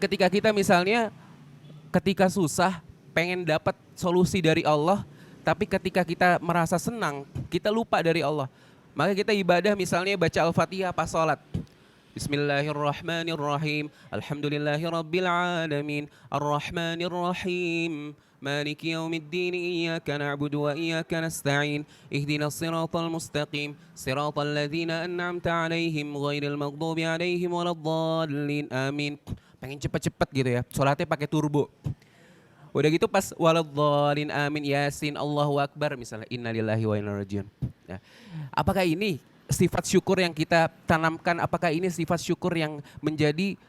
ketika kita misalnya ketika susah pengen dapat solusi dari Allah, tapi ketika kita merasa senang, kita lupa dari Allah. Maka kita ibadah misalnya baca Al-Fatihah pas sholat. Bismillahirrahmanirrahim. Alhamdulillahirabbil alamin. Arrahmanirrahim. Maliki yaumiddin. Iyyaka na'budu wa iyyaka nasta'in. Ihdinas siratal mustaqim. Siratal ladzina an'amta 'alaihim ghairil maghdubi 'alaihim waladdallin. Amin. Pengen cepet-cepet gitu ya. Salatnya pakai turbo. Udah gitu pas waladhdallin amin yasin Allahu akbar misalnya innalillahi wa inna ilaihi rajiun. Ya. Apakah ini sifat syukur yang kita tanamkan? Apakah ini sifat syukur yang menjadi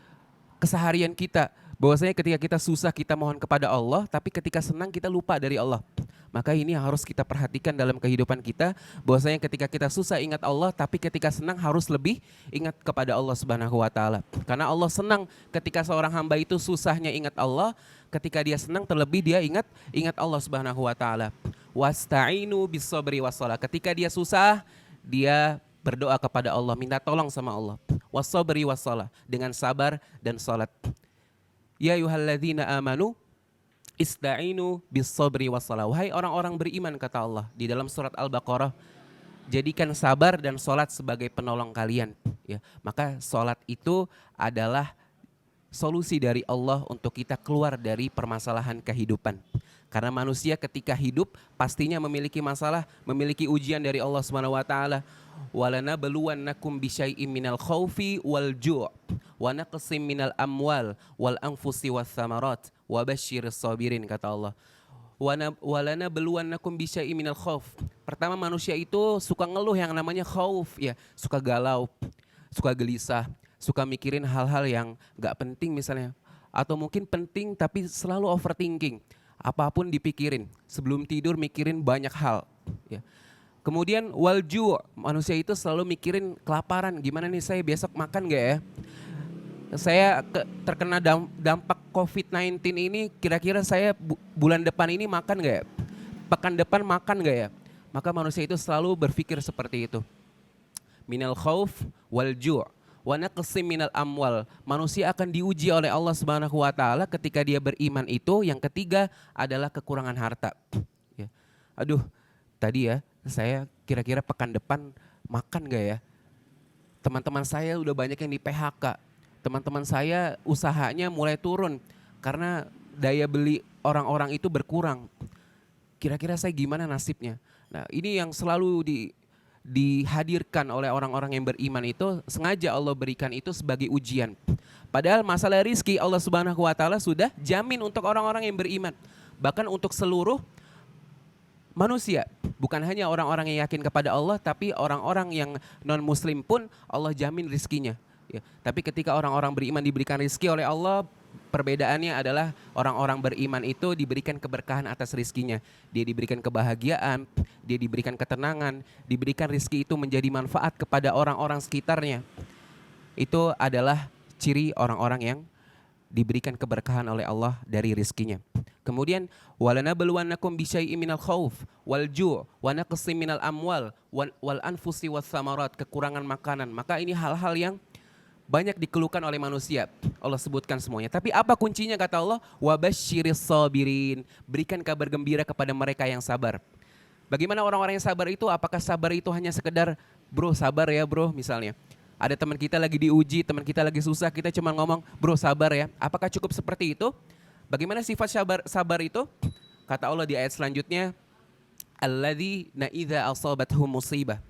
keseharian kita? Bahwasanya ketika kita susah kita mohon kepada Allah, tapi ketika senang kita lupa dari Allah. Maka ini harus kita perhatikan dalam kehidupan kita, bahwasanya ketika kita susah ingat Allah, tapi ketika senang harus lebih ingat kepada Allah Subhanahu wa taala. Karena Allah senang ketika seorang hamba itu susahnya ingat Allah, ketika dia senang terlebih dia ingat Allah Subhanahu wa taala. Wasta'inu bis-sabri was-shalah. Ketika dia susah, dia berdoa kepada Allah, minta tolong sama Allah. Was-sabri was-shalah, dengan sabar dan salat. Ya ayyuhalladzina amanu ista'inu bis-sabri was-shalah. Wahai orang-orang beriman, kata Allah di dalam surat Al-Baqarah, jadikan sabar dan salat sebagai penolong kalian, ya. Maka salat itu adalah solusi dari Allah untuk kita keluar dari permasalahan kehidupan. Karena manusia ketika hidup pastinya memiliki masalah, memiliki ujian dari Allah Subhanahu wa taala. Walanabluwannakum bisyai'im minal khaufi wal ju' wa naqsim minal amwal wal anfusi was samarat wa basyiris sabirin, kata Allah. Walanabluwannakum bisyai'im minal khauf. Pertama, manusia itu suka ngeluh yang namanya khauf, ya, suka galau, suka gelisah, suka mikirin hal-hal yang gak penting misalnya, atau mungkin penting tapi selalu overthinking. Apapun dipikirin, sebelum tidur mikirin banyak hal, ya. Kemudian walju, manusia itu selalu mikirin kelaparan, gimana nih saya besok makan gak ya? Saya terkena dampak COVID-19 ini, kira-kira saya bulan depan ini makan gak ya? Pekan depan makan gak ya? Maka manusia itu selalu berpikir seperti itu. Minal khauf wal ju' wa naqsim minal amwal. Manusia akan diuji oleh Allah Subhanahu wa taala ketika dia beriman itu. Yang ketiga adalah kekurangan harta. Ya. Aduh, tadi ya saya kira-kira pekan depan makan gak ya? Teman-teman saya udah banyak yang di PHK. Teman-teman saya usahanya mulai turun karena daya beli orang-orang itu berkurang. Kira-kira saya gimana nasibnya? Nah, ini yang selalu dihadirkan oleh orang-orang yang beriman itu, sengaja Allah berikan itu sebagai ujian. Padahal masalah rizki Allah Subhanahu wa taala sudah jamin untuk orang-orang yang beriman. Bahkan untuk seluruh manusia, bukan hanya orang-orang yang yakin kepada Allah, tapi orang-orang yang non-muslim pun Allah jamin rizkinya, ya. Tapi ketika orang-orang beriman diberikan rizki oleh Allah, perbedaannya adalah orang-orang beriman itu diberikan keberkahan atas rizkinya. Dia diberikan kebahagiaan, dia diberikan ketenangan, diberikan rizki itu menjadi manfaat kepada orang-orang sekitarnya. Itu adalah ciri orang-orang yang diberikan keberkahan oleh Allah dari rizkinya. Kemudian walanabluwannakum bisyai'im minal khauf wal ju' wa naqsim minal amwal wal anfusi was samarat, kekurangan makanan. Maka ini hal-hal yang banyak dikeluhkan oleh manusia. Allah sebutkan semuanya. Tapi apa kuncinya, kata Allah? Wa basyiris sabirin. Berikan kabar gembira kepada mereka yang sabar. Bagaimana orang-orang yang sabar itu? Apakah sabar itu hanya sekedar bro sabar ya bro misalnya? Ada teman kita lagi diuji, teman kita lagi susah, kita cuma ngomong bro sabar ya. Apakah cukup seperti itu? Bagaimana sifat sabar itu? Kata Allah di ayat selanjutnya, alladzina idza asabathum musibah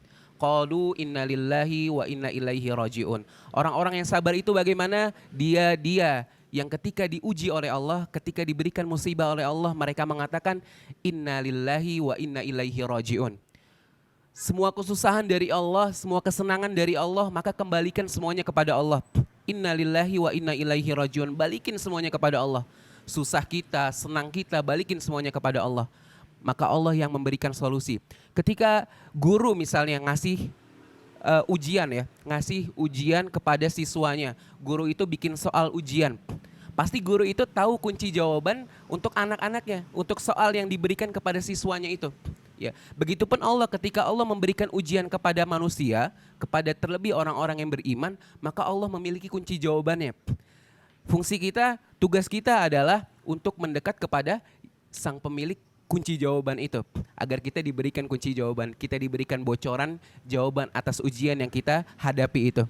qalu inna lillahi wa inna ilaihi rajiun. Orang-orang yang sabar itu bagaimana? Dia yang ketika diuji oleh Allah, ketika diberikan musibah oleh Allah, mereka mengatakan inna lillahi wa inna ilaihi rajiun. Semua kesusahan dari Allah, semua kesenangan dari Allah, maka kembalikan semuanya kepada Allah. Inna lillahi wa inna ilaihi rajiun. Balikin semuanya kepada Allah. Susah kita, senang kita, balikin semuanya kepada Allah. Maka Allah yang memberikan solusi. Ketika guru misalnya ngasih ujian ya, ngasih ujian kepada siswanya. Guru itu bikin soal ujian. Pasti guru itu tahu kunci jawaban untuk anak-anaknya, untuk soal yang diberikan kepada siswanya itu. Ya, begitupun Allah ketika Allah memberikan ujian kepada manusia, kepada terlebih orang-orang yang beriman, maka Allah memiliki kunci jawabannya. Fungsi kita, tugas kita adalah untuk mendekat kepada sang pemilik kunci jawaban itu, agar kita diberikan kunci jawaban, kita diberikan bocoran jawaban atas ujian yang kita hadapi itu.